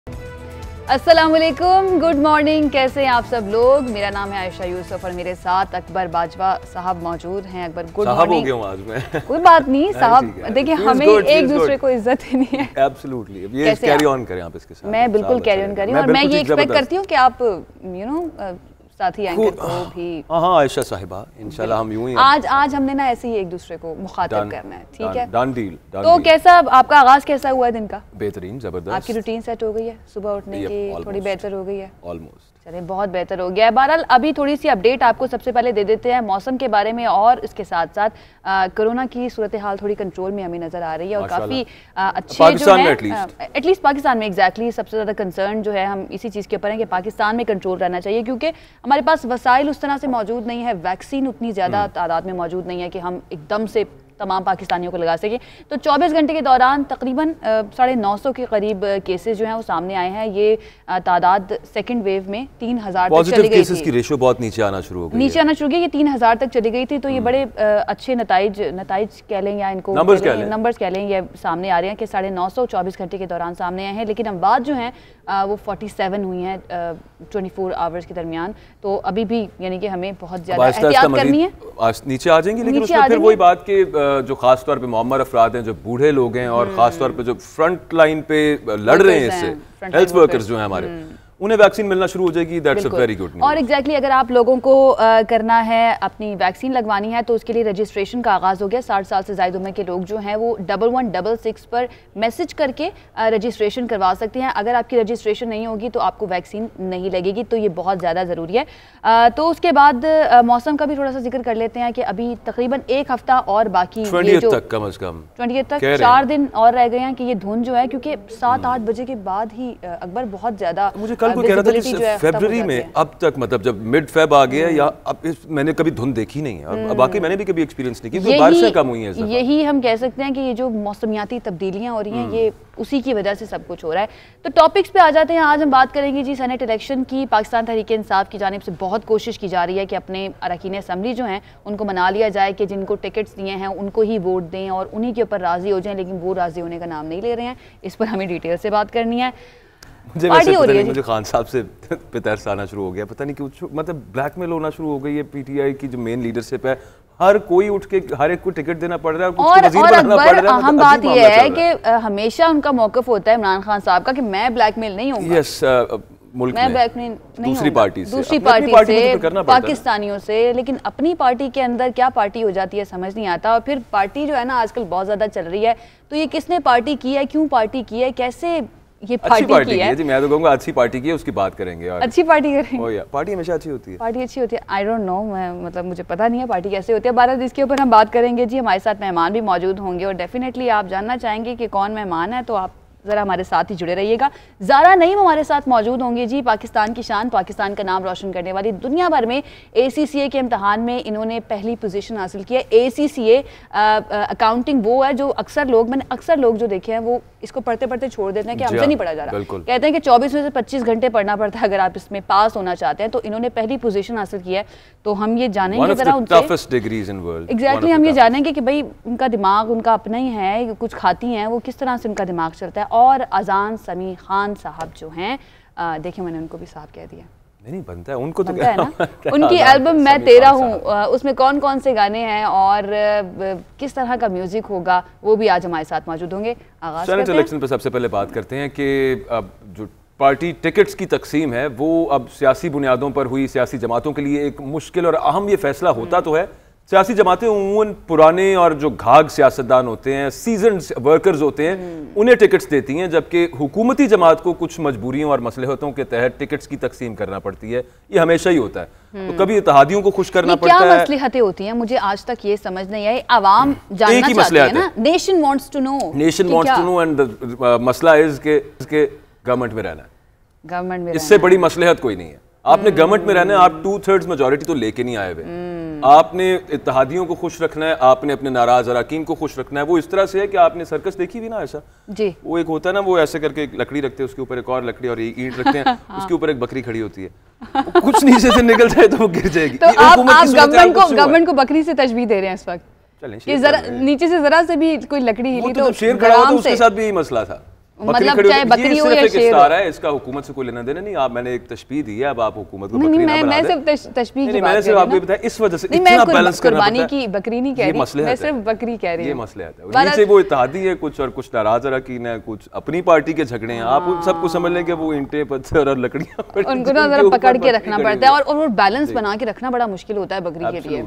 अस्सलाम वालेकुम, good morning. कैसे हैं आप सब लोग? मेरा नाम है आयशा यूसुफ और मेरे साथ अकबर बाजवा साहब मौजूद हैं। Akbar, good morning. हो गया हूं आज मैं। कोई बात नहीं साहब, देखिए हमें एक दूसरे को इज्जत ही नहीं है। एब्सोल्युटली, अब ये कैरी ऑन करें आप इसके साथ। मैं बिल्कुल कैरी ऑन कर रही हूं और मैं ये एक्सपेक्ट करती हूं कि आप साथी एंकर को भी। हाँ आयशा साहिबा, इंशाल्लाह हम यूं ही आज हमने ना ऐसे ही एक दूसरे को मुखातिब करना है, ठीक है? Done deal. तो कैसा आपका आगाज कैसा हुआ है दिन का? बेहतरीन, जबरदस्त। आपकी रूटीन सेट हो गई है? सुबह उठने की थोड़ी बेहतर हो गई है? ऑलमोस्ट, चलिए बहुत बेहतर हो गया है। बहरहाल अभी थोड़ी सी अपडेट आपको सबसे पहले दे देते हैं मौसम के बारे में, और इसके साथ साथ कोरोना की सूरत हाल थोड़ी कंट्रोल में हमें नजर आ रही है और काफ़ी अच्छे जो है एटलीस्ट पाकिस्तान में एग्जैक्टली सबसे ज़्यादा कंसर्न जो है हम इसी चीज़ के ऊपर है कि पाकिस्तान में कंट्रोल रहना चाहिए, क्योंकि हमारे पास वसाइल उस तरह से मौजूद नहीं है, वैक्सीन उतनी ज़्यादा तादाद में मौजूद नहीं है कि हम एकदम से तमाम पाकिस्तानियों को लगा सके। तो 24 घंटे के दौरान तकरीबन 950 के करीब केसेस जो हैं वो सामने आए हैं। ये तादाद सेकंड वेव में 3000 तक चली गई थी। की रेशियो बहुत नीचे आना शुरू हो गई, ये 3000 तक चली गई थी। तो ये बड़े अच्छे नताइज कह लें या इनको नंबर्स कह लें, ये सामने आ रहे हैं कि 950 24 घंटे के दौरान सामने आए हैं। लेकिन अमवात जो हैं वो 47 हुई हैं 24 आवर्स के दरमियान। तो अभी भी यानी कि हमें बहुत ज़्यादा एहतियात करनी है। नीचे आ जाएंगे, लेकिन उसमें फिर वही बात कि जो खास तौर पे मुअम्मर अफराद हैं, जो बूढ़े लोग हैं और खास तौर पे जो फ्रंट लाइन पे लड़ रहे हैं इससे, हेल्थ वर्कर्स जो हैं हमारे, उन्हें वैक्सीन मिलना शुरू हो जाएगी। That's a very good news. और एग्जैक्टली अगर आप लोगों को करना है अपनी वैक्सीन लगवानी है तो उसके लिए रजिस्ट्रेशन का आगाज़ हो गया। 60 साल से ज़ायद उम्र के लोग जो हैं वो 1166 पर मैसेज करके रजिस्ट्रेशन करवा सकते हैं। अगर आपकी रजिस्ट्रेशन नहीं होगी तो आपको वैक्सीन नहीं लगेगी, तो ये बहुत ज़्यादा ज़रूरी है। तो उसके बाद मौसम का भी थोड़ा सा जिक्र कर लेते हैं कि अभी तकरीबन एक हफ्ता और बाकी, 20 तक कम अज़ कम 20 तक 4 दिन और रह गए हैं कि ये धुंध जो है, क्योंकि 7-8 बजे के बाद ही अकबर बहुत ज़्यादा कोई कह रहा था कि फरवरी में अब तक, मतलब जब मिड फेब आ गया या अब मैंने कभी धुंध देखी नहीं है, और बाकी मैंने भी कभी एक्सपीरियंस नहीं की, क्योंकि बारिशें कम हुई हैं। यही हम कह सकते हैं कि ये जो मौसमियाती तब्दीलियां हो रही हैं ये उसी की वजह से सब कुछ हो रहा है। तो टॉपिक्स पे आ जाते हैं। आज हम बात करेंगे जी सेनेट इलेक्शन की। पाकिस्तान तहरीक इंसाफ की जानिब से बहुत कोशिश की जा रही है कि अपने अरकान असम्बली जो हैं उनको मना लिया जाए कि जिनको टिकट्स दिए हैं उनको ही वोट दें और उन्हीं के ऊपर राजी हो जाएं, लेकिन वो राजी होने का नाम नहीं ले रहे हैं। इस पर हमें डिटेल से बात करनी है। मुझे खान साहब से तरस आना शुरू हो गया, पता नहीं क्यों, मतलब ब्लैकमेल होना शुरू हो गई है। पीटीआई की जो मेन लीडरशिप है, हर कोई उठ के हर एक को टिकट देना पड़ रहा है और अकबर अहम बात यह है कि हमेशा उनका मौक़िफ़ होता है इमरान खान साहब का कि मैं ब्लैकमेल नहीं हूँ। यस, मुल्क में ब्लैकमेल दूसरी पार्टी से पाकिस्तानियों से, लेकिन अपनी पार्टी के अंदर क्या पार्टी हो जाती है समझ नहीं आता। और फिर पार्टी जो है ना आजकल बहुत ज्यादा चल रही है, तो ये किसने पार्टी की है, क्यों पार्टी की है, कैसे ये पार्टी की है? जी मैं तो कहूँगा अच्छी पार्टी की है, उसकी बात करेंगे। और अच्छी पार्टी करेंगे। पार्टी हमेशा अच्छी होती है। पार्टी अच्छी होती है, आई डोंट नो, मैं मतलब मुझे पता नहीं है पार्टी कैसे होती है। बारह इसके ऊपर हम बात करेंगे जी। हमारे साथ मेहमान भी मौजूद होंगे और डेफिनेटली आप जानना चाहेंगे कि कौन मेहमान है, तो आप ज़रा हमारे साथ ही जुड़े रहिएगा। ज़ारा नईम हमारे साथ मौजूद होंगे जी, पाकिस्तान की शान, पाकिस्तान का नाम रोशन करने वाली। दुनिया भर में ACCA के इम्तहान में इन्होंने पहली पोजीशन हासिल की है। ACCA अकाउंटिंग वो है जो मैंने अक्सर लोग जो देखे हैं वो इसको पढ़ते पढ़ते छोड़ देते हैं कि हमसे नहीं पढ़ा जा रहा। कहते हैं कि 24 में से 25 घंटे पढ़ना पड़ता है अगर आप इसमें पास होना चाहते हैं। तो इन्होंने पहली पोजीशन हासिल की है, तो हम ये जानेंगे जरा उनसे एग्जैक्टली हम ये जानेंगे कि भाई उनका दिमाग उनका अपना ही है, कुछ खाती हैं वो, किस तरह से उनका दिमाग चलता है। और अजान समी खान साहब जो हैं, देखिए मैंने उनको भी साहब कह दिया, नहीं बनता है उनको तो है ना। उनकी एल्बम मैं तेरा हूँ, उसमें कौन कौन से गाने हैं और किस तरह का म्यूजिक होगा, वो भी आज हमारे साथ मौजूद होंगे। सेनेट इलेक्शन पर सबसे पहले बात करते हैं कि अब जो पार्टी टिकट्स की तकसीम है वो अब सियासी बुनियादों पर हुई। सियासी जमातों के लिए एक मुश्किल और अहम ये फैसला होता तो है। सियासी जमातें उमूमन पुराने और जो घाग सियासतदान होते हैं, सीजन्ड वर्कर्स होते हैं, उन्हें टिकट्स देती हैं, जबकि हुकूमती जमात को कुछ मजबूरियों और मसलहतों के तहत टिकट्स की तकसीम करना पड़ती है। ये हमेशा ही होता है। तो कभी इत्तेहादियों को खुश करना पड़ता है। क्या मसलहतें होती हैं, मुझे आज तक ये समझ नहीं आई। आवाम जानना चाहती है ना, nation wants to know, and मसला इज के गवर्नमेंट में रहना है। गवर्नमेंट में इससे बड़ी मसलहत कोई नहीं है। आपने गवर्नमेंट में रहना है, आप 2/3 मेजॉरिटी तो लेके नहीं आए हुए। आपने इत्तेहादियों को खुश रखना है, आपने अपने नाराज अरकान को खुश रखना है। वो इस तरह से है कि आपने सर्कस देखी भी ना ऐसा जी, वो एक होता है ना, वो ऐसे करके एक लकड़ी रखते हैं, उसके ऊपर एक और लकड़ी और ईंट रखते हैं, उसके ऊपर एक बकरी खड़ी होती है, कुछ नीचे से निकल जाए तो वो गिर जाएगी। तो आप गवर्नमेंट को बकरी से तशबीह दे रहे हैं इस वक्त कि जरा नीचे से जरा से भी कोई लकड़ी हिली तो शेर खड़ा हो तो उसके साथ भी यही मसला था। मतलब चाहे बकरी हो या शेर हो, है इसका हुकूमत से कोई लेना देना नहीं। आप मैंने एक तशबीह दी है, अब आप हुकूमत को बकरी ना बना मैं सिर्फ तशबीह की बात कर रही हूं। इस वजह से इतना बैलेंस करना पड़ता है। कुर्बानी की बकरी नहीं कह रही, मैं सिर्फ बकरी कह रही हूं। ये मसले आता है, नीचे वो इत्तेहादी है कुछ और कुछ नाराज अरकीन है, कुछ अपनी पार्टी के झगड़े हैं। आप उन सबको समझ लें कि वो ईंटें पत्थर और लकड़ियां उनको ना जरा पकड़ के रखना पड़ता है और बैलेंस बना के रखना बड़ा मुश्किल होता है बकरी के लिए।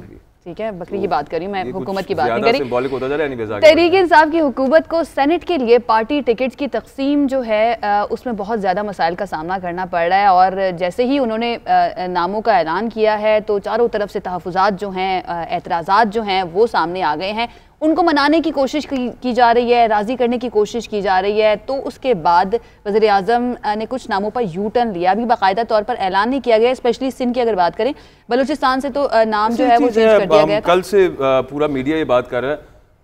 ठीक है, बकरी की बात कर रही हूँ मैं, हुकूमत की बात नहीं कर रही। तहरीक इंसाफ की हुकूमत को सेनेट के लिए पार्टी टिकट्स की तकसीम जो है उसमें बहुत ज़्यादा मसाइल का सामना करना पड़ रहा है। और जैसे ही उन्होंने नामों का ऐलान किया है तो चारों तरफ से तहफ़्फ़ुज़ात जो हैं, एतराज़ात जो हैं वो सामने आ गए हैं। उनको मनाने की कोशिश की जा रही है, राज़ी करने की कोशिश की जा रही है। तो उसके बाद वज़ीर आज़म ने कुछ नामों पर यू टर्न लिया, अभी बाकायदा तौर पर ऐलान नहीं किया गया। स्पेशली सिंध की अगर बात करें, बलूचिस्तान से तो नाम जो है वो चेंज कर दिया गया। कल से पूरा मीडिया ये बात कर रहा है,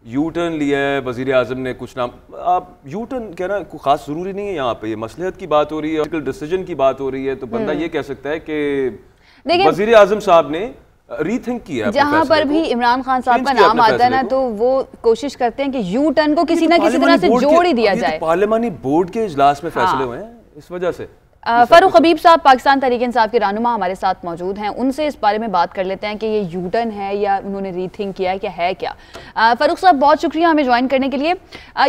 यू टर्न लिया है वज़ीर आज़म ने कुछ नाम। आप यू टर्न कहना कोई खास ज़रूरी नहीं है, यहाँ पे ये मसलहत की बात हो रही है, डिसीजन की बात हो रही है, तो बंदा ये कह सकता है कि वज़ीर आज़म साहब ने रीथिंक किया। जहां पर भी इमरान खान साहब का नाम आता है ना, तो वो कोशिश करते हैं कि यू टर्न को किसी ना किसी तरह से जोड़ ही दिया जाए। पार्लियामानी बोर्ड के इजलास में फैसले हुए हैं इस वजह से। फारूक हबीब साहब पाकिस्तान तहरीक इंसाफ के रहनुमा हमारे साथ मौजूद हैं, उनसे इस बारे में बात कर लेते हैं कि ये यू टर्न है या उन्होंने रीथिंक किया है क्या। फारूक साहब बहुत शुक्रिया हमें ज्वाइन करने के लिए।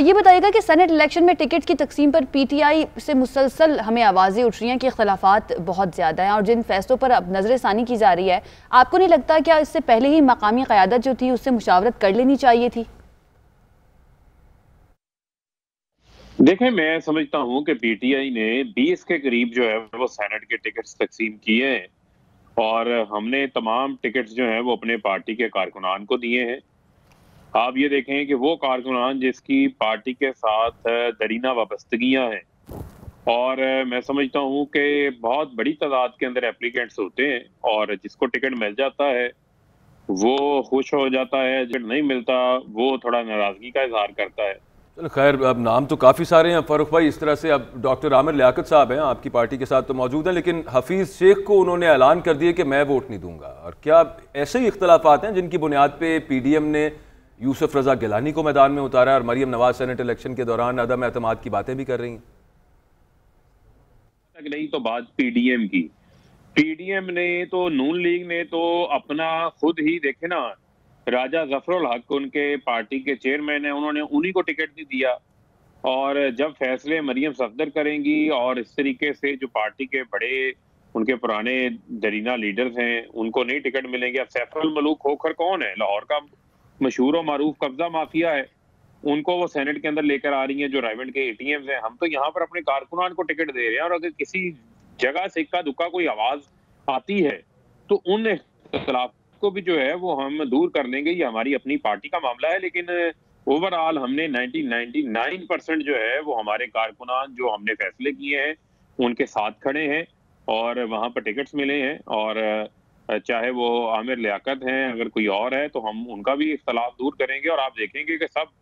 ये बताइएगा कि सेनेट इलेक्शन में टिकट की तकसीम पर पीटीआई से मुसलसल हमें आवाज़ें उठ रही हैं कि इख्तलाफात बहुत ज़्यादा हैं और जिन फैसलों पर अब नज़रसानी की जा रही है, आपको नहीं लगता क्या इससे पहले ही मकामी क़यादत जो थी उससे मुशावरत कर लेनी चाहिए थी? देखें, मैं समझता हूं कि पीटीआई ने 20 के करीब जो है वो सेनेट के टिकट्स तकसीम किए हैं और हमने तमाम टिकट्स जो हैं वो अपने पार्टी के कारकुनान को दिए हैं। आप ये देखें कि वो कारकुनान जिसकी पार्टी के साथ दरीना वाबस्तगियां हैं, और मैं समझता हूं कि बहुत बड़ी तादाद के अंदर एप्लीकेंट्स होते हैं और जिसको टिकट मिल जाता है वो खुश हो जाता है, जो नहीं मिलता वो थोड़ा नाराजगी का इजहार करता है। चलो खैर, अब नाम तो काफ़ी सारे हैं फारूक भाई। इस तरह से अब डॉक्टर आमिर लियाकत साहब हैं आपकी पार्टी के साथ तो मौजूद हैं, लेकिन हफीज़ शेख को उन्होंने ऐलान कर दिया कि मैं वोट नहीं दूंगा। और क्या ऐसे ही इख्तलाफात हैं जिनकी बुनियाद पे पीडीएम ने यूसुफ रजा गिलानी को मैदान में उतारा और मरियम नवाज सेनेट इलेक्शन के दौरान अदम एतमाद की बातें भी कर रही हैं? नहीं तो बात पीडीएम की, पीडीएम ने तो, नून लीग ने तो अपना खुद ही देखे ना, राजा जफरुल हक उनके पार्टी के चेयरमैन हैं, उन्होंने उन्हीं को टिकट नहीं दिया। और जब फैसले मरियम सफदर करेंगी और इस तरीके से जो पार्टी के बड़े उनके पुराने दरीना लीडर्स हैं उनको नहीं टिकट मिलेंगे। अब सैफुल मलूक खोखर कौन है, लाहौर का मशहूर और मारूफ कब्जा माफिया है, उनको वो सेनेट के अंदर लेकर आ रही हैं जो रायवंड के एटीएम्स हैं। हम तो यहाँ पर अपने कारकुनान को टिकट दे रहे हैं और अगर किसी जगह से इक्का दुक्का कोई आवाज आती है तो उन इख्तिलाफ को भी जो है वो हम दूर कर लेंगे। ये हमारी अपनी पार्टी का मामला है, लेकिन ओवरऑल हमने 99% जो है वो हमारे कारकुनान जो हमने फैसले किए हैं उनके साथ खड़े हैं और वहां पर टिकट्स मिले हैं। और चाहे वो आमिर लियाकत हैं, अगर कोई और है तो हम उनका भी इख्तलाफ दूर करेंगे और आप देखेंगे कि सब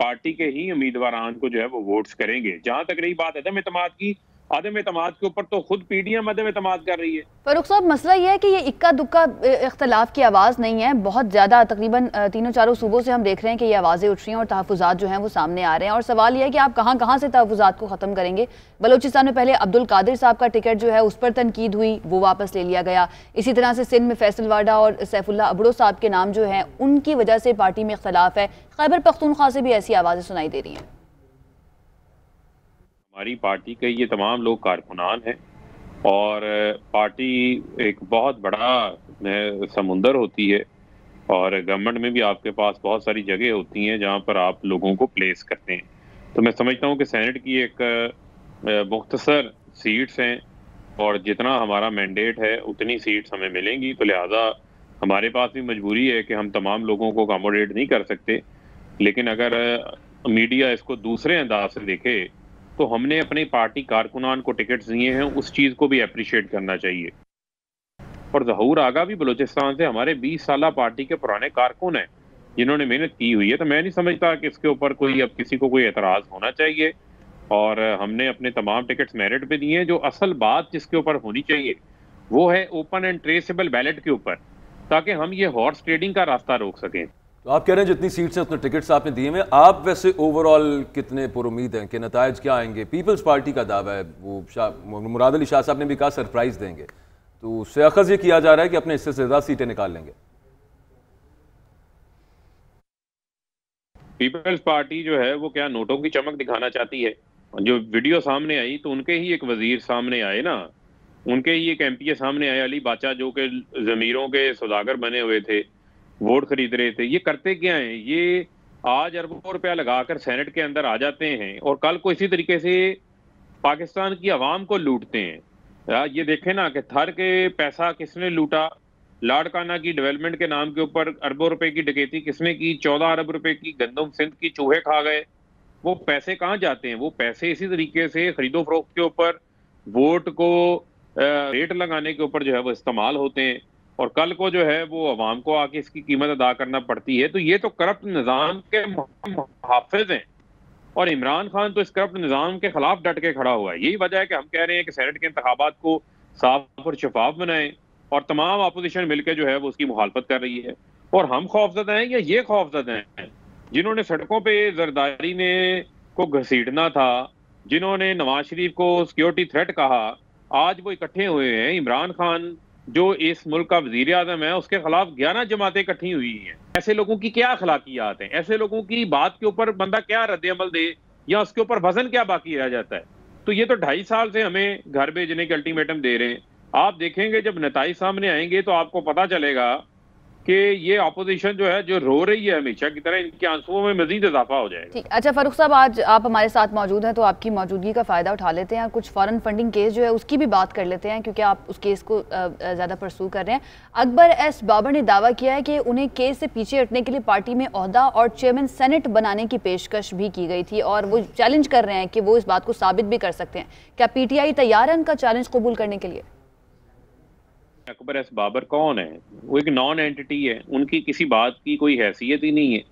पार्टी के ही उम्मीदवारान को जो है वो वोट्स करेंगे। जहां तक रही बात अदम एतमाद की, अदम एतमाद के ऊपर तो खुद पीडीएम अदम एतमाद कर रही है। फारूक साहब, मसला ये है कि ये इक्का दुक्का इख्तलाफ की आवाज़ नहीं है, बहुत ज़्यादा तकरीबन तीनों चारों सूबों से हम देख रहे हैं कि ये आवाज़ें उठ रही हैं और तहफ़्फ़ुज़ात जो हैं वो सामने आ रहे हैं। और सवाल ये है कि आप कहाँ कहाँ से तहफ़्फ़ुज़ात को ख़त्म करेंगे। बलूचिस्तान में पहले अब्दुल कादिर साहब का टिकट जो है उस पर तनकीद हुई, वो वापस ले लिया गया। इसी तरह से सिंध में फैसल वाडा और सैफुल्लाह अबड़ो साहब के नाम जो हैं उनकी वजह से पार्टी में इख्तलाफ है। खैबर पख्तूनख्वा से भी ऐसी आवाज़ें सुनाई दे रही हैं। हमारी पार्टी के ये तमाम लोग कारकुनान हैं और पार्टी एक बहुत बड़ा समुंदर होती है और गवर्नमेंट में भी आपके पास बहुत सारी जगह होती हैं जहां पर आप लोगों को प्लेस करते हैं। तो मैं समझता हूं कि सेनेट की एक मुख्तसर सीट्स हैं और जितना हमारा मैंडेट है उतनी सीट्स हमें मिलेंगी, तो लिहाजा हमारे पास भी मजबूरी है कि हम तमाम लोगों को अकोमोडेट नहीं कर सकते। लेकिन अगर मीडिया इसको दूसरे अंदाज से देखे तो हमने अपनी पार्टी कारकुनान को टिकट्स दिए हैं, उस चीज़ को भी अप्रिशिएट करना चाहिए। और ज़हूर आगा भी बलूचिस्तान से हमारे 20 साल पार्टी के पुराने कारकुन हैं जिन्होंने मेहनत की हुई है, तो मैं नहीं समझता कि इसके ऊपर कोई अब किसी को कोई एतराज़ होना चाहिए। और हमने अपने तमाम टिकट्स मेरिट पे दिए हैं। जो असल बात जिसके ऊपर होनी चाहिए वो है ओपन एंड ट्रेसेबल बैलेट के ऊपर, ताकि हम ये हॉर्स ट्रेडिंग का रास्ता रोक सकें। तो आप कह रहे हैं जितनी सीट्स हैं उतने टिकट्स आपने दिए हैं, आप वैसे ओवरऑल कितने पुरुमीद हैं कि नतायज क्या आएंगे? पीपल्स पार्टी का दावा है, वो मुराद अली शाह साहब ने भी कहा सरप्राइज देंगे, तो उससे अखज़ ये किया जा रहा है कि अपने हिस्से से ज़्यादा सीटें निकाल लेंगे। पीपल्स पार्टी जो है वो क्या नोटों की चमक दिखाना चाहती है? जो वीडियो सामने आई तो उनके ही एक वजीर सामने आए ना, उनके ही एक एमपीए सामने आए, अली बाचा, जो कि जमीरों के सौदागर बने हुए थे, वोट खरीद रहे थे। ये करते क्या हैं? ये आज अरबों रुपया लगाकर सेनेट के अंदर आ जाते हैं और कल को इसी तरीके से पाकिस्तान की आवाम को लूटते हैं। ये देखें ना कि थर के पैसा किसने लूटा, लाड़काना की डेवलपमेंट के नाम के ऊपर अरबों रुपए की डकैती किसने की, 14 अरब रुपए की गंदम सिंध की चूहे खा गए। वो पैसे कहाँ जाते हैं? वो पैसे इसी तरीके से खरीदो फरोख्त के ऊपर, वोट को रेट लगाने के ऊपर जो है वो इस्तेमाल होते हैं और कल को जो है वो अवाम को आके इसकी कीमत अदा करना पड़ती है। तो ये तो करप्ट निज़ाम के मुहाफ़िज़ हैं और इमरान खान तो इस करप्ट निज़ाम के खिलाफ डट के खड़ा हुआ है। यही वजह है कि हम कह रहे हैं कि सेनेट के इंतखाबात को साफ और शफाफ बनाएं और तमाम अपोजिशन मिलकर जो है वो उसकी मुखालफत कर रही है। और हम खौफजदा हैं या ये खौफजदा हैं जिन्होंने सड़कों पे जरदारी ने को घसीटना था, जिन्होंने नवाज शरीफ को सिक्योरिटी थ्रेट कहा, आज वो इकट्ठे हुए हैं। इमरान खान जो इस मुल्क का वजीर आज़म है उसके खिलाफ 11 जमातें इकट्ठी हुई हैं। ऐसे लोगों की क्या अखलाकियात हैं? ऐसे लोगों की बात के ऊपर बंदा क्या रद्द-ए-अमल दे या उसके ऊपर वजन क्या बाकी रह जाता है? तो ये तो 2.5 साल से हमें घर भेजने के अल्टीमेटम दे रहे हैं। आप देखेंगे जब नताइज सामने आएंगे तो आपको पता चलेगा कि ये अपोजिशन जो है जो रो रही है हमेशा की तरह, इनके आंसुओं में मजीद इजाफा हो जाएगा। ठीक, अच्छा फारूक साहब, आज आप हमारे साथ मौजूद हैं तो आपकी मौजूदगी का फ़ायदा उठा लेते हैं, कुछ फॉरेन फंडिंग केस जो है उसकी भी बात कर लेते हैं क्योंकि आप उस केस को ज़्यादा परसू कर रहे हैं। अकबर एस बाबर ने दावा किया है कि उन्हें केस से पीछे हटने के लिए पार्टी में ओहदा और चेयरमैन सेनेट बनाने की पेशकश भी की गई थी और वो चैलेंज कर रहे हैं कि वो इस बात को साबित भी कर सकते हैं। क्या PTI तैयार है उनका चैलेंज कबूल करने के लिए? अकबर एस बाबर कौन है? वो एक नॉन एंटिटी है, उनकी किसी बात की कोई हैसियत ही नहीं है।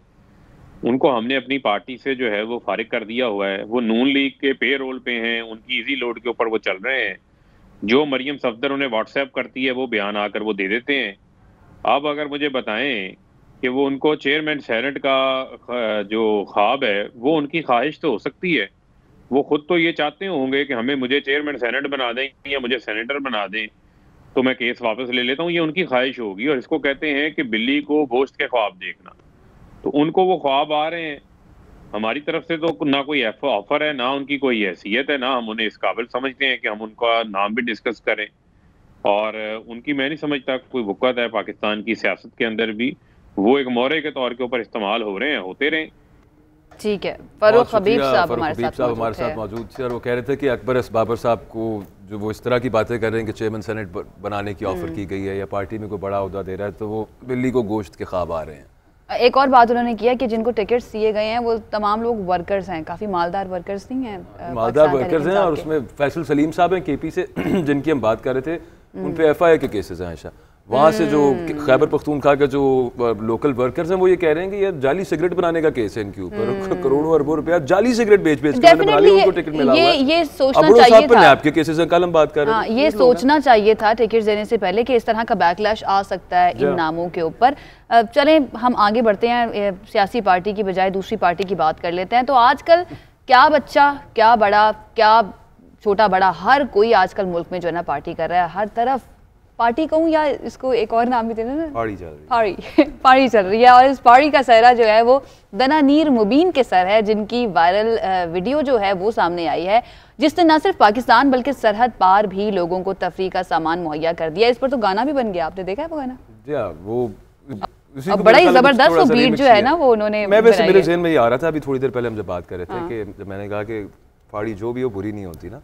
उनको हमने अपनी पार्टी से जो है वो फारिग कर दिया हुआ है। वो नून लीग के पे रोल पे हैं, उनकी इजी लोड के ऊपर वो चल रहे हैं। जो मरियम सफदर उन्हें व्हाट्सएप करती है वो बयान आकर वो दे देते हैं। अब अगर मुझे बताएं कि वो उनको चेयरमैन सेनेट का जो ख्वाब है वो उनकी ख्वाहिश तो हो सकती है, वो खुद तो ये चाहते होंगे कि हमें मुझे चेयरमैन सेनेट बना दें या मुझे सेनेटर बना दें तो मैं केस वापस ले लेता हूँ, ये उनकी ख्वाहिश होगी। और इसको कहते हैं कि बिल्ली को गोश्त के ख्वाब देखना। तो उनको वो ख्वाब आ रहे हैं, हमारी तरफ से तो ना कोई ऑफर है, ना उनकी कोई हैसियत है, ना हम उन्हें इस काबिल समझते हैं कि हम उनका नाम भी डिस्कस करें। और उनकी मैं नहीं समझता कोई वक़्त है पाकिस्तान की सियासत के अंदर भी, वो एक मोहरे के तौर के ऊपर इस्तेमाल हो रहे हैं, होते रहें। ठीक है, फारूक हबीब साहब हमारे साथ मौजूद थे और वो कह रहे थे कि अकबर एस बाबर साहब को जो वो इस तरह की बातें कर रहे हैं कि चेयरमैन सेनेट बनाने की ऑफर की गई है या पार्टी में कोई बड़ा ओहदा दे रहा है तो वो बिल्ली को गोश्त के ख्वाब आ रहे हैं। एक और बात उन्होंने किया कि जिनको टिकट्स दिए गए हैं वो तमाम लोग वर्कर्स हैं, काफ़ी मालदार वर्कर्स नहीं हैं, मालदार वर्कर्स हैं। और उसमें फैसल सलीम साहब हैं KP से जिनकी हम बात कर रहे थे, उन पे FIA के केसेस हैं। आयशा, वहाँ से जो खैबर पख्तूनख्वा के जो लोकल वर्कर्स हैं वो ये कह रहे हैं कि ये जाली सिगरेट बनाने का केस है इनके ऊपर, करोड़ों अरबों रुपया जाली सिगरेट बेच के बना ली, उनको टिकट मिला हुआ है। ये सोचना चाहिए था, आपके केसेस हैं, कल हम बात कर रहे हैं, ये सोचना चाहिए था टिकट देने से पहले कि इस तरह का बैकलैश आ सकता है इन नामों के ऊपर। चलें हम आगे बढ़ते हैं, सियासी पार्टी की बजाय दूसरी पार्टी की बात कर लेते हैं। तो आजकल क्या बच्चा, क्या बड़ा, क्या छोटा बड़ा, हर कोई आजकल मुल्क में जो है ना पार्टी कर रहा है। हर तरफ पार्टी कहूँ या इसको एक और नाम भी देना ना, पार्टी चल रही है, पार्टी चल रही है। और इस पार्टी का सहरा जो है वो दनानीर मुबीन के सर है, जिनकी वायरल वीडियो जो है वो सामने आई है, जिसने न सिर्फ पाकिस्तान बल्कि सरहद पार भी लोगों को तफरीह का सामान मुहैया कर दिया। इस पर तो गाना भी बन गया, आपने देखा है वो गाना? वो बड़ा ही जबरदस्त वो बीट जो है ना वो उन्होंने, मैं वैसे मेरे ज़हन में ये आ रहा था अभी थोड़ी देर पहले हम जब बात कर रहे थे कि जब मैंने कहा कि पार्टी जो भी हो बुरी नहीं होती ना,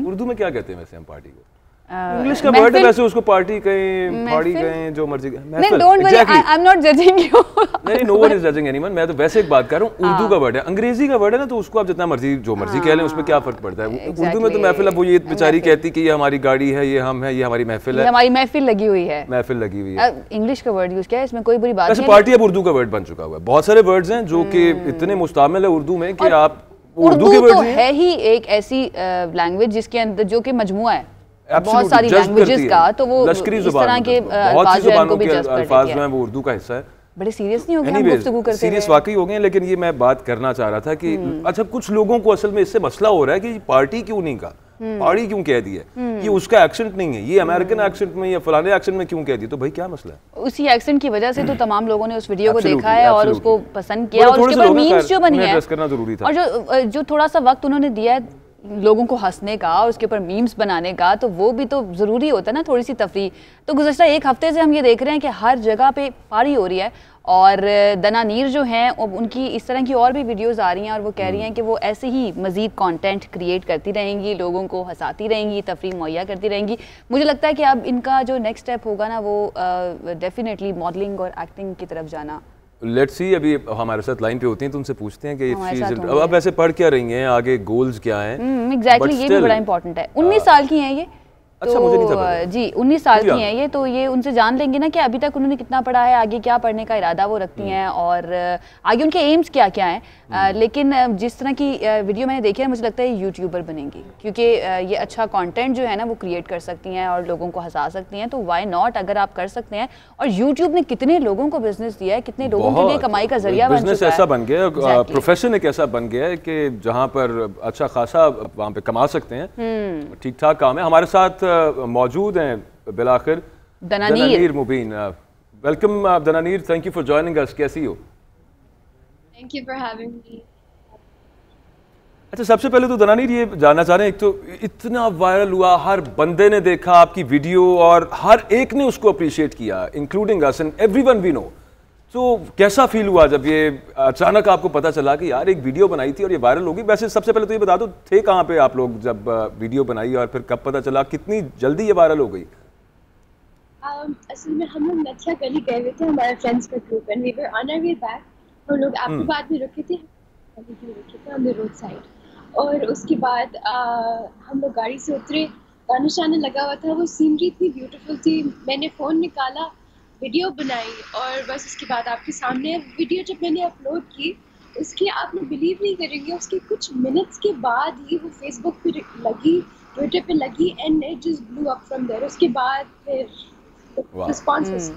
उर्दू में क्या कहते हैं वैसे हम पार्टी को? इंग्लिश का वर्ड है वैसे, उसको पार्टी कहें, पार्टी कहें, जो मर्जी कहें। नहीं, don't worry, I am not judging you. नहीं, no one is judging anyone. मैं तो वैसे एक बात कर रहा हूँ, उर्दू का वर्ड है, अंग्रेजी का वर्ड है ना, तो उसको आप जितना मर्जी जो मर्जी कह लें, उसमें क्या फर्क पड़ता है? उर्दू में तो महफिल, अब वो ये बेचारी कहती कि ये हमारी गाड़ी है, ये हम है, ये हमारी महफिल है, हमारी महफिल लगी हुई है, महफिल लगी हुई है। इंग्लिश का वर्ड यूज किया है, इसमें कोई बुरी बात नहीं। वैसे पार्टी अब उर्दू का वर्ड बन चुका हुआ है। बहुत सारे वर्ड्स हैं जो कि इतने मुस्तामिल है उर्दू में कि आप उर्दू के वर्ड है ही एक ऐसी लैंग्वेज जिसके अंदर जो कि मजमुआ है बहुत सारी लैंग्वेजेस का, तो वो इस तरह के अल्फाज जो है वो उर्दू का हिस्सा है। बड़े सीरियस नहीं हो गए हम गुफ्तगू करते सीरियस वाकई हो गए, लेकिन ये मैं बात करना चाह रहा था कि अच्छा कुछ लोगों को असल में इससे मसला हो रहा है कि पार्टी क्यों नहीं कहा, पार्टी क्यों कह दी है, ये उसका एक्सेंट नहीं है, ये अमेरिकन एक्सेंट में या फलाने एक्सेंट में क्यों कह दी, तो भाई क्या मसला है? उसी एक्सेंट की वजह से तो तमाम लोगों ने उस वीडियो को देखा है और उसको पसंद किया और उसके ऊपर मीम्स जो बनी है और जो थोड़ा सा वक्त उन्होंने दिया है लोगों को हंसने का और उसके ऊपर मीम्स बनाने का, तो वो भी तो ज़रूरी होता है ना, थोड़ी सी तफरीह। तो गुज़श्ता एक हफ्ते से हम ये देख रहे हैं कि हर जगह पे पारी हो रही है और दनानीर जो हैं उनकी इस तरह की और भी वीडियोस आ रही हैं और वो कह रही हैं कि वो ऐसे ही मज़ीद कंटेंट क्रिएट करती रहेंगी, लोगों को हंसाती रहेंगी, तफरीह मुहैया करती रहेंगी। मुझे लगता है कि अब इनका जो नेक्स्ट स्टेप होगा ना वो डेफिनेटली मॉडलिंग और एक्टिंग की तरफ जाना। लेट्स सी, अभी हमारे साथ लाइन पे होती हैं तो उनसे पूछते हैं कि अब ऐसे पढ़ क्या रही हैं, आगे गोल्स क्या हैं? एग्जैक्टली, ये भी बड़ा इंपॉर्टेंट है। 19 साल की हैं ये। अच्छा, मुझे नहीं था जी 19 साल की हैं ये, तो ये उनसे जान लेंगे ना कि अभी तक उन्होंने कितना पढ़ा है, आगे क्या पढ़ने का इरादा वो रखती हैं और आगे उनके एम्स क्या क्या हैं। लेकिन जिस तरह की वीडियो मैंने देखी है मुझे लगता है यूट्यूबर बनेंगी, क्योंकि ये अच्छा कंटेंट जो है ना वो क्रिएट कर सकती हैं और लोगों को हंसा सकती हैं। तो वाई नॉट, अगर आप कर सकते हैं। और यूट्यूब ने कितने लोगों को बिजनेस दिया है, कितने लोगों के लिए कमाई का जरिया बन चुका है। बिजनेस ऐसा बन गया है, प्रोफेशन एक ऐसा बन गया है कि जहाँ पर अच्छा खासा वहाँ पे कमा सकते हैं, ठीक ठाक काम है। हमारे साथ मौजूद हैं बिलाखिर Dananeer Mubeen. Welcome Dananeer, thank you for joining us. कैसी हो? Thank you for having me. अच्छा, सबसे पहले तो दनानीर ये जानना चाह रहे हैं, एक तो इतना वायरल हुआ, हर बंदे ने देखा आपकी वीडियो और हर एक ने उसको अप्रिशिएट किया, including us and everyone we know. तो कैसा फील हुआ जब ये अचानक आपको पता चला कि यार एक वीडियो बनाई थी और ये वायरल होगी? वैसे सबसे पहले तो ये बता दो, थे कहाँ पे आप लोग जब वीडियो बनाई और फिर कब पता चला, कितनी जल्दी ये वायरल हो गई? असल में हम लोग नथिया गली गए हुए थे, हमारे फ्रेंड्स का ग्रुप, and we were on our way back. हम लोग आपके बाद भी रुके थे ऑन द रोड साइड, और उसके बाद हम लोग गाड़ी से उतरे, गाना शाना लगा हुआ था, वो सीनरी इतनी ब्यूटीफुल थी, मैंने फ़ोन निकाला, वीडियो बनाई और बस उसके बाद आपके सामने वीडियो जब मैंने अपलोड की, उसके आप लोग बिलीव नहीं करेंगे, उसके कुछ मिनट्स के बाद ही वो फेसबुक पे लगी, ट्विटर पे लगी, and it just blew up from there. उसके बाद फिर रिस्पॉन्स।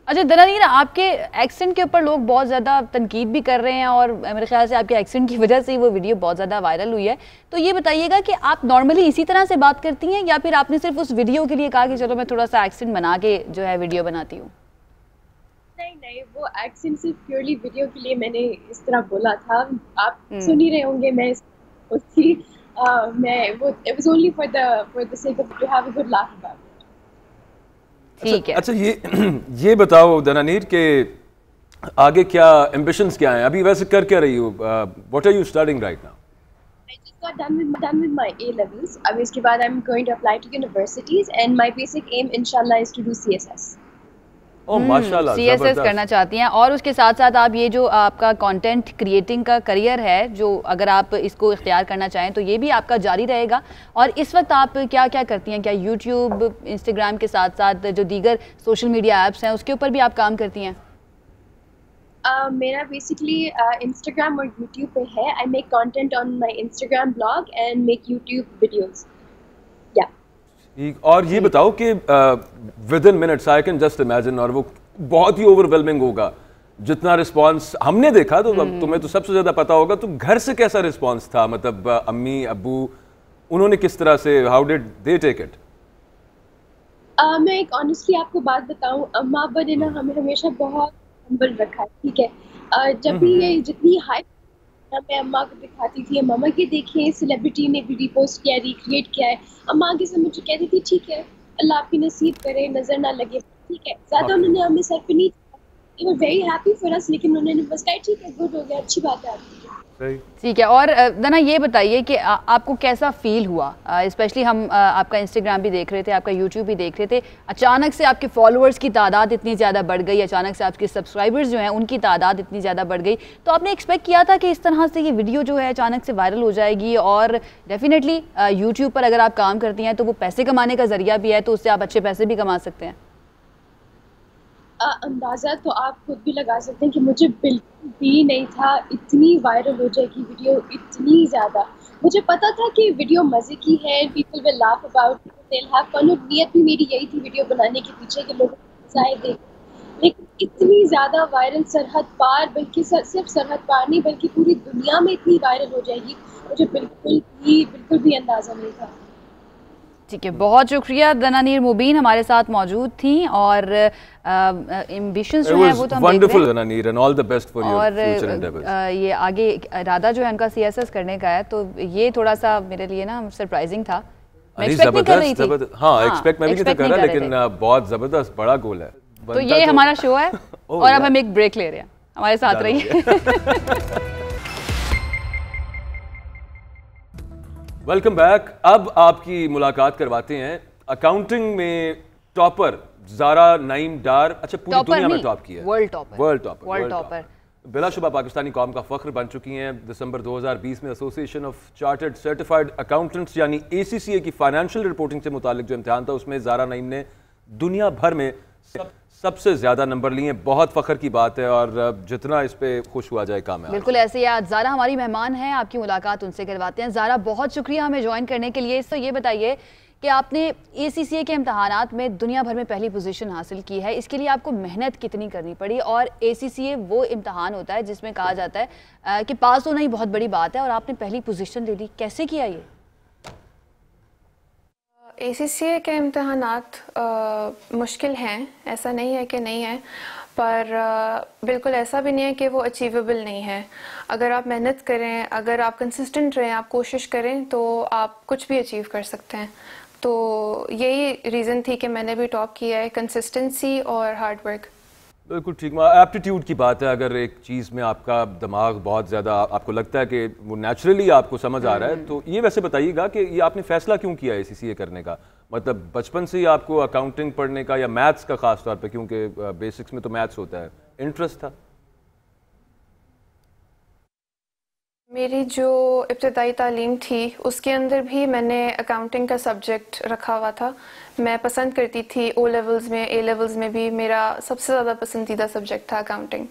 अच्छा दनानीर, आपके एक्सेंट के ऊपर लोग बहुत ज़्यादा तनकीद भी कर रहे हैं और मेरे ख्याल से आपके एक्सेंट की वजह से ही वो वीडियो बहुत ज़्यादा वायरल हुई है। तो ये बताइएगा कि आप नॉर्मली इसी तरह से बात करती हैं या फिर आपने सिर्फ उस वीडियो के लिए कहा कि चलो मैं थोड़ा सा एक्सेंट बना के जो है वीडियो बनाती हूँ? नहीं, वो एक्सेंट सिर्फ प्योरली वीडियो के लिए मैंने इस तरह बोला था। आप सुन ही रहे होंगे, मैं वो it was only for the sake of to have a good laugh about. ठीक है। अच्छा ये बताओ दनानीर के आगे क्या एम्बिशंस क्या हैं? अभी वैसे कर क्या रही हो? What are you studying right now? I just got done with my A levels. अब इसके बाद I'm going to apply to universities and my basic aim inshallah is to do CSS. ओह माशाल्लाह, CSS करना चाहती हैं। और उसके साथ साथ आप ये जो आपका कंटेंट क्रिएटिंग का करियर है, जो अगर आप इसको इख्तियार करना चाहें तो ये भी आपका जारी रहेगा। और इस वक्त आप क्या क्या करती हैं? क्या यूट्यूब, इंस्टाग्राम के साथ साथ जो दीगर सोशल मीडिया ऐप्स हैं उसके ऊपर भी आप काम करती हैं? मेरा बेसिकली इंस्टाग्राम और यूट्यूब पे है। I make content on my Instagram blog and make YouTube videos. और ये बताओ कि with in minutes I can just imagine, और वो बहुत ही ओवरवेलमिंग होगा जितना रिस्पांस हमने देखा, तो तुम्हें तो सबसे ज्यादा पता होगा। तो घर से कैसा रिस्पांस था? मतलब अम्मी अब्बू उन्होंने किस तरह से, how did they take it? मैं एक ऑनेस्टली आपको बात बताऊं, अम्मा अब्बा ने ना हमें हमेशा बहुत हम्बल रखा है, ठीक है। जब भी ये जितनी हाइप मैं अम्मा को दिखाती थी, मम्मा के देखें सेलिब्रिटी ने भी रिपोस्ट किया, रिक्रिएट किया है, अम्मा आगे से मुझे कहती थी ठीक है, अल्लाह आपकी नसीब करे, नजर ना लगे, ठीक है। ज़्यादा उन्होंने हमें सर पे नहीं, they were very happy for us, लेकिन उन्होंने बस कहा ठीक है, गुड हो गया, अच्छी बात है आपकी। ठीक है। और दना ये बताइए कि आपको कैसा फील हुआ, स्पेशली हम आपका इंस्टाग्राम भी देख रहे थे, आपका यूट्यूब भी देख रहे थे, अचानक से आपके फॉलोअर्स की तादाद इतनी ज़्यादा बढ़ गई, अचानक से आपके सब्सक्राइबर्स जो हैं उनकी तादाद इतनी ज़्यादा बढ़ गई, तो आपने एक्सपेक्ट किया था कि इस तरह से ये वीडियो जो है अचानक से वायरल हो जाएगी? और डेफिनेटली यूट्यूब पर अगर आप काम करती हैं तो वो पैसे कमाने का जरिया भी है, तो उससे आप अच्छे पैसे भी कमा सकते हैं। अंदाज़ा तो आप खुद भी लगा सकते हैं कि मुझे बिल्कुल भी नहीं था इतनी वायरल हो जाएगी वीडियो, इतनी ज़्यादा। मुझे पता था कि वीडियो मज़े की है, people will laugh about, they will have fun. नीयत भी मेरी यही थी वीडियो बनाने के पीछे कि लोगों को मज़ा आए देख, लेकिन इतनी ज़्यादा वायरल, सरहद पार, बल्कि सिर्फ सरहद पार नहीं बल्कि पूरी दुनिया में इतनी वायरल हो जाएगी, मुझे बिल्कुल भी अंदाज़ा नहीं था। ठीक है, बहुत शुक्रिया। दनानीर मुबीन हमारे साथ मौजूद थी और एम्बिशंस जो है वो तो हम wonderful Dananeer and all the best for your future endeavours. ये आगे इरादा जो है उनका सीएसएस करने का है, तो ये थोड़ा सा मेरे लिए ना सरप्राइजिंग था। मैं एक्सपेक्ट नहीं कर रही थी। हाँ, एक्सपेक्ट मैं भी नहीं कर रहा, लेकिन बहुत जबरदस्त बड़ा गोल है। तो ये हमारा शो है और अब हम एक ब्रेक ले रहे हैं, हमारे साथ रहिए। Welcome back. अब आपकी मुलाकात करवाते हैं अकाउंटिंग में टॉपर ज़ारा नईम डार। अच्छा, पूरी दुनिया में टॉप की है, वर्ल्ड टॉपर। बिलाशुबा पाकिस्तानी कौम का फख्र बन चुकी हैं। दिसंबर 2020 में association of chartered certified accountants यानी ACCA की फाइनेंशियल रिपोर्टिंग से मुतालिक जो इम्तिहान था उसमें ज़ारा नईम ने दुनिया भर में सबसे ज्यादा नंबर लिए। बहुत फख्र की बात है और जितना इस पे खुश हुआ जाए काम है। बिल्कुल ऐसे ही। आज ज़ारा हमारी मेहमान है, आपकी मुलाकात उनसे करवाते हैं। ज़ारा, बहुत शुक्रिया हमें ज्वाइन करने के लिए। तो ये बताइए कि आपने ACCA के इम्तहानात में दुनिया भर में पहली पोजीशन हासिल की है, इसके लिए आपको मेहनत कितनी करनी पड़ी? और ACCA वो इम्तहान होता है जिसमें कहा जाता है कि पास होना ही बहुत बड़ी बात है और आपने पहली पोजीशन ले ली, कैसे किया ये? ACCA के इम्तहानात मुश्किल हैं, ऐसा नहीं है कि नहीं है, पर बिल्कुल ऐसा भी नहीं है कि वो अचीवेबल नहीं है। अगर आप मेहनत करें, अगर आप कंसिस्टेंट रहें, आप कोशिश करें तो आप कुछ भी अचीव कर सकते हैं। तो यही रीज़न थी कि मैंने भी टॉप किया है, कंसिस्टेंसी और हार्ड वर्क। बिल्कुल ठीक। एप्टीट्यूड की बात है। अगर एक चीज़ में आपका दिमाग बहुत ज़्यादा आपको लगता है कि वो नेचुरली आपको समझ आ रहा है, तो ये वैसे बताइएगा कि ये आपने फैसला क्यों किया ACCA करने का? मतलब बचपन से ही आपको अकाउंटिंग पढ़ने का या मैथ्स का खास तौर पे, क्योंकि बेसिक्स में तो मैथ्स होता है, इंटरेस्ट था? मेरी जो इब्तदाई तालीम थी उसके अंदर भी मैंने अकाउंटिंग का सब्जेक्ट रखा हुआ था। मैं पसंद करती थी, O लेवल्स में, A लेवल्स में भी मेरा सबसे ज़्यादा पसंदीदा सब्जेक्ट था अकाउंटिंग,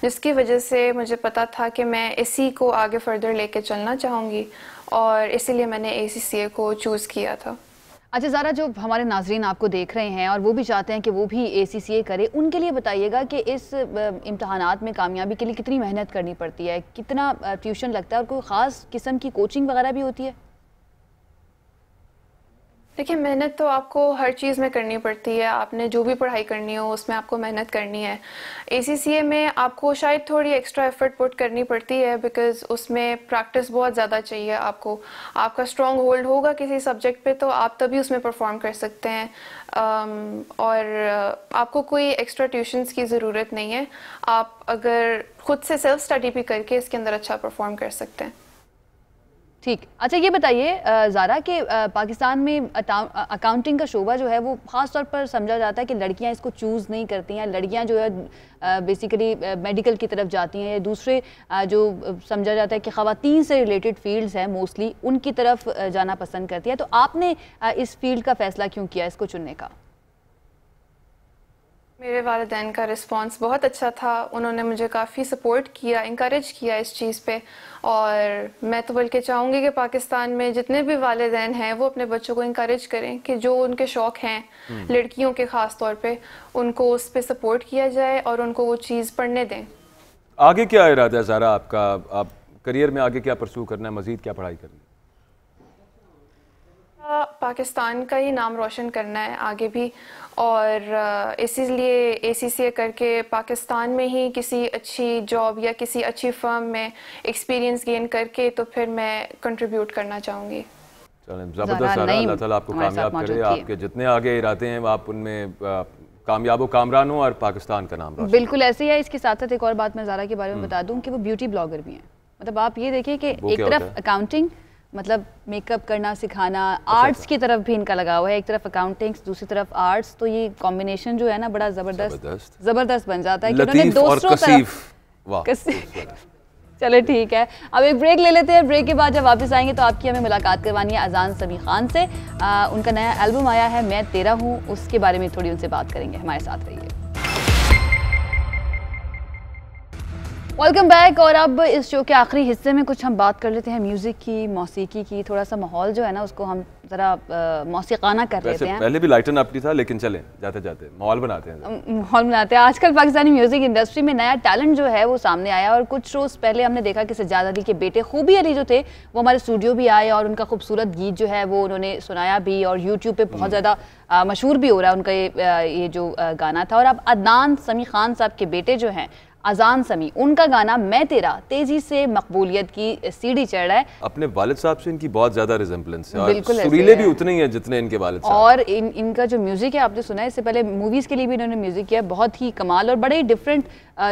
जिसकी वजह से मुझे पता था कि मैं इसी को आगे फर्दर लेके चलना चाहूँगी और इसीलिए मैंने ACCA को चूज़ किया था। अच्छा ज़ारा, जो हमारे नाजरीन आपको देख रहे हैं और वो भी चाहते हैं कि वो भी ACCA करे, उनके लिए बताइएगा कि इस इम्तहानात में कामयाबी के लिए कितनी मेहनत करनी पड़ती है, कितना ट्यूशन लगता है और कोई ख़ास किस्म की कोचिंग वगैरह भी होती है? देखिए, मेहनत तो आपको हर चीज़ में करनी पड़ती है। आपने जो भी पढ़ाई करनी हो उसमें आपको मेहनत करनी है। ACCA में आपको शायद थोड़ी एक्स्ट्रा एफर्ट पुट करनी पड़ती है, बिकॉज़ उसमें प्रैक्टिस बहुत ज़्यादा चाहिए आपको। आपका स्ट्रॉन्ग होल्ड होगा किसी सब्जेक्ट पे तो आप तभी उसमें परफॉर्म कर सकते हैं, और आपको कोई एक्स्ट्रा ट्यूशन्स की ज़रूरत नहीं है। आप अगर खुद से सेल्फ स्टडी भी करके इसके अंदर अच्छा परफॉर्म कर सकते हैं। ठीक। अच्छा, ये बताइए ज़ारा कि पाकिस्तान में अकाउंटिंग का शोबा जो है वो ख़ास तौर पर समझा जाता है कि लड़कियां इसको चूज़ नहीं करती हैं, लड़कियां जो है बेसिकली मेडिकल की तरफ जाती हैं, या दूसरे जो समझा जाता है कि ख़वातीन से रिलेटेड फील्ड्स हैं मोस्टली, उनकी तरफ जाना पसंद करती है। तो आपने इस फील्ड का फ़ैसला क्यों किया, इसको चुनने का? मेरे वालिदैन का रिस्पांस बहुत अच्छा था। उन्होंने मुझे काफ़ी सपोर्ट किया, इंकरेज किया इस चीज़ पे, और मैं तो बल्कि चाहूँगी कि पाकिस्तान में जितने भी वालिदैन हैं वो अपने बच्चों को इंकरेज करें कि जो उनके शौक़ हैं, लड़कियों के ख़ास तौर पे, उनको उस पर सपोर्ट किया जाए और उनको वो चीज़ पढ़ने दें। आगे क्या इरादा है ज़ारा आपका? आप करियर में आगे क्या परस्यू करना है, मज़ीद क्या पढ़ाई करनी है? पाकिस्तान का ही नाम रोशन करना है आगे भी, और इसीलिए ACCA करके पाकिस्तान में ही किसी अच्छी जॉब या किसी अच्छी फर्म में एक्सपीरियंस गेन करके तो फिर मैं कंट्रीब्यूट करना चाहूँगी। चलें, ज़बरदस्त ज़ारा, अल्लाह ताला आपको कामयाब करे। आपके जितने आगे इरादे हैं आप उनमें कामयाब कामरान हो और पाकिस्तान का नाम रोशन। बिल्कुल ऐसे ही है। इसके साथ साथ एक और बात मैं ज़ारा के बारे में बता दूँ कि वो ब्यूटी ब्लॉगर भी हैं। मतलब आप ये देखिए कि एक तरफ अकाउंटिंग, मतलब मेकअप करना सिखाना, आर्ट्स की तरफ भी इनका लगा हुआ है, एक तरफ अकाउंटिंग दूसरी तरफ आर्ट्स, तो ये कॉम्बिनेशन जो है ना बड़ा जबरदस्त बन जाता है कि उन्होंने दूसरों तरफ। चले ठीक है, अब एक ब्रेक ले लेते हैं। ब्रेक के बाद जब वापस आएंगे तो आपकी हमें मुलाकात करवानी है अजान समी खान से। उनका नया एल्बम आया है मैं तेरा हूँ, उसके बारे में थोड़ी उनसे बात करेंगे। हमारे साथ रहिए। Welcome back. और अब इस शो के आखिरी हिस्से में कुछ हम बात कर लेते हैं म्यूजिक की, मौसीकी की। थोड़ा सा माहौल जो है ना उसको हम जरा मौसीकाना कर लेते हैं। पहले भी लाइटन अप था, लेकिन चलें जाते जाते माहौल बनाते हैं। माहौल बनाते हैं। आजकल पाकिस्तानी म्यूजिक इंडस्ट्री में नया टैलेंट जो है वो सामने आया, और कुछ रोज पहले हमने देखा कि सज्जाद अली के बेटे खूबी अली जो थे वो हमारे स्टूडियो भी आए और उनका खूबसूरत गीत जो है वो उन्होंने सुनाया भी, और यूट्यूब पे बहुत ज़्यादा मशहूर भी हो रहा है उनका ये जो गाना था। और अब अदनान समी खान साहब के बेटे जो हैं अजान समी, उनका गाना मैं तेरा तेजी से मकबूलियत की सीढ़ी चढ़ रहा है। अपने वालिद साहब से इनकी बहुत ज्यादा रिजेम्बलेंस है, और सुरीले भी उतने ही हैं जितने इनके वालिद साहब। और इनका जो म्यूजिक है आपने सुना है, इससे पहले मूवीज के लिए भी इन्होंने म्यूजिक किया, बहुत ही कमाल और बड़े डिफरेंट,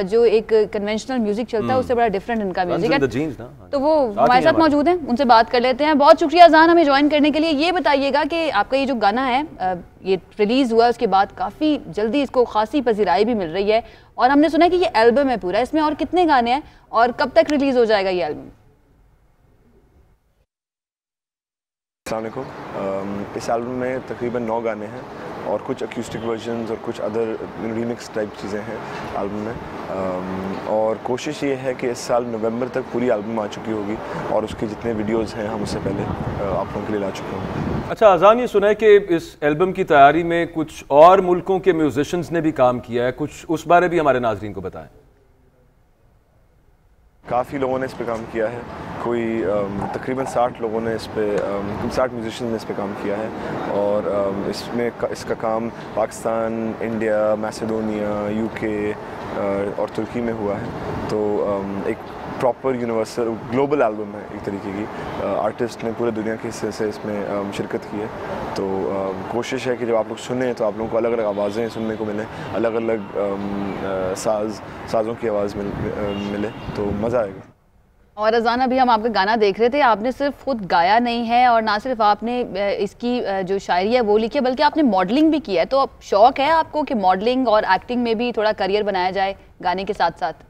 जो एक कन्वेंशनल म्यूजिक चलता है उससे बड़ा डिफरेंट इनका म्यूजिक है। तो वो हमारे साथ मौजूद हैं, उनसे बात कर लेते हैं। बहुत शुक्रिया अजान हमें ज्वाइन करने के लिए। ये बताइएगा कि आपका ये जो गाना है ये रिलीज हुआ उसके बाद काफी जल्दी इसको खासी पजीराई भी मिल रही है, और हमने सुना है कि ये एल्बम है पूरा, इसमें और कितने गाने हैं और कब तक रिलीज हो जाएगा ये एल्बम? अस्सलाम वालेकुम। इस एल्बम में तकरीबन 9 गाने हैं और कुछ अक्यूस्टिक वर्जन्स और कुछ अदर रीमिक्स टाइप चीज़ें हैं एल्बम में। और कोशिश ये है कि इस साल नवंबर तक पूरी एल्बम आ चुकी होगी, और उसके जितने वीडियोस हैं हम उससे पहले आप लोगों के लिए ला चुके हैं। अच्छा अजान, ये सुना है कि इस एल्बम की तैयारी में कुछ और मुल्कों के म्यूजिशियंस ने भी काम किया है, कुछ उस बारे भी हमारे नाजरीन को बताएं। काफ़ी लोगों ने इस पे काम किया है, कोई तकरीबन 60 लोगों ने इस पे 60 म्यूजिशियन ने इस पे काम किया है, और इसका काम पाकिस्तान, इंडिया, मैसेडोनिया, यूके और तुर्की में हुआ है। तो एक प्रॉपर यूनिवर्सल ग्लोबल एल्बम है एक तरीके की। आर्टिस्ट ने पूरे दुनिया के हिस्से से इसमें शिरकत की है। तो कोशिश है कि जब आप लोग सुने तो आप लोगों को अलग अलग आवाज़ें सुनने को मिलें, अलग अलग साज़ों की आवाज़ मिले, तो मज़ा आएगा। और अजान, अभी हम आपका गाना देख रहे थे, आपने सिर्फ खुद गाया नहीं है और ना सिर्फ आपने इसकी जो शायरी है वो लिखी है, बल्कि आपने मॉडलिंग भी किया है। तो अब शौक है आपको कि मॉडलिंग और एक्टिंग में भी थोड़ा करियर बनाया जाए गाने के साथ साथ?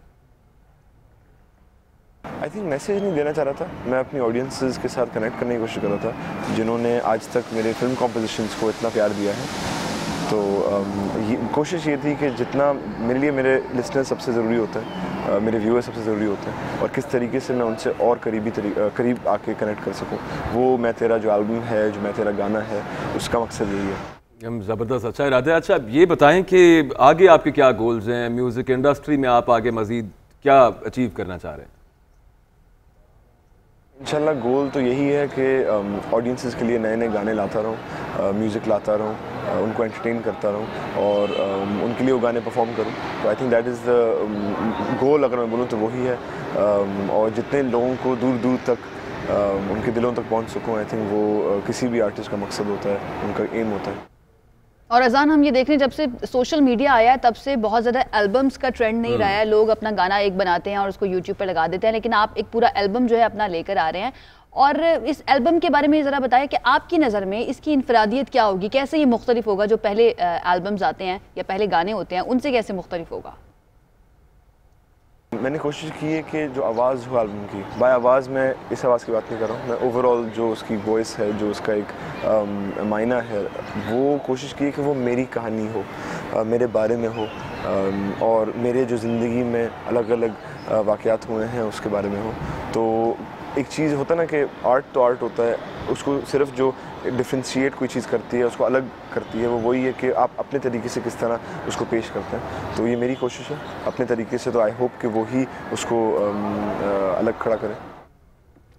आई थिंक मैसेज नहीं देना चाह रहा था, मैं अपनी ऑडियंसेस के साथ कनेक्ट करने की कोशिश कर रहा था, जिन्होंने आज तक मेरे फिल्म कॉम्पोजिशंस को इतना प्यार दिया है। तो कोशिश ये थी कि जितना मेरे लिए मेरे लिसनर सबसे ज़रूरी होता है, मेरे व्यूअर सबसे ज़रूरी होते हैं, और किस तरीके से मैं उनसे और करीब आके कनेक्ट कर सकूं। वो मैं तेरा जो एल्बम है, जो मैं तेरा गाना है, उसका मकसद यही है। हम ज़बरदस्त, अच्छा इरादा है। अच्छा ये बताएं कि आगे आपके क्या गोल्स हैं, म्यूज़िक इंडस्ट्री में आप आगे मज़ीद क्या अचीव करना चाह रहे हैं? इंशाल्लाह गोल तो यही है कि ऑडियंसेस के लिए नए नए गाने लाता रहूँ, म्यूज़िक लाता रहूँ, उनको एंटरटेन करता रहूँ, और उनके लिए वो गाने परफॉर्म करूँ। तो I think that is the goal, अगर मैं बोलूँ तो वही है। और जितने लोगों को दूर दूर तक उनके दिलों तक पहुँच सकूँ, आई थिंक वो किसी भी आर्टिस्ट का मकसद होता है, उनका एम होता है। और अजान, हम ये देख रहे हैं जब से सोशल मीडिया आया है तब से बहुत ज़्यादा एल्बम्स का ट्रेंड नहीं रहा है। लोग अपना गाना एक बनाते हैं और उसको यूट्यूब पे लगा देते हैं, लेकिन आप एक पूरा एल्बम जो है अपना लेकर आ रहे हैं। और इस एल्बम के बारे में ज़रा बताएं कि आपकी नज़र में इसकी इनफरादियत क्या होगी, कैसे ये मुख्तलिफ होगा? जो पहले एल्बम्स आते हैं या पहले गाने होते हैं उनसे कैसे मुख्तलिफ होगा? मैंने कोशिश की है कि जो आवाज़ हो एल्बम की, बाय आवाज़ मैं इस आवाज़ की बात नहीं कर रहा हूँ, मैं ओवरऑल जो उसकी वॉइस है, जो उसका एक मायना है, वो कोशिश की है कि वो मेरी कहानी हो, मेरे बारे में हो, और मेरे जो ज़िंदगी में अलग अलग वाक़यात हुए हैं उसके बारे में हो। तो एक चीज़ होता है ना कि आर्ट तो आर्ट होता है, उसको सिर्फ जो डिफ्रेंशिएट कोई चीज़ करती है, उसको अलग करती है, वो वही है कि आप अपने तरीके से किस तरह उसको पेश करते हैं। तो ये मेरी कोशिश है अपने तरीके से, तो आई होप कि वो ही उसको अलग खड़ा करें।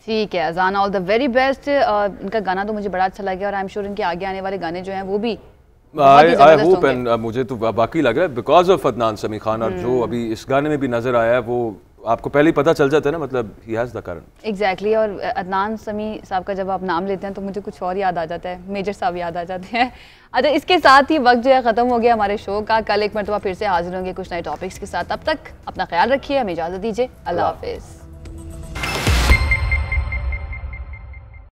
ठीक है अजान, ऑल द वेरी बेस्ट। इनका गाना तो मुझे बड़ा अच्छा लगा, और आई एम श्योर इनके आगे आने वाले गाने जो हैं वो भी आई होप, एंड मुझे तो बाकी लग रहा है बिकॉज ऑफ अदनान समी खान, और जो अभी इस गाने में भी नजर आया है वो आपको पहले ही पता चल जाता है ना, मतलब he has the current. Exactly. और अदनान समी साहब का जब आप नाम लेते हैं तो मुझे कुछ और याद आ जाता है, मेजर साहब याद आ जाते हैं। अच्छा, इसके साथ ही वक्त जो है ख़त्म हो गया हमारे शो का। कल एक मरतबा फिर से हाजिर होंगे कुछ नए टॉपिक्स के साथ। तब तक अपना ख्याल रखिए, हमें इजाज़त दीजिए। अल्लाह हाफिज़।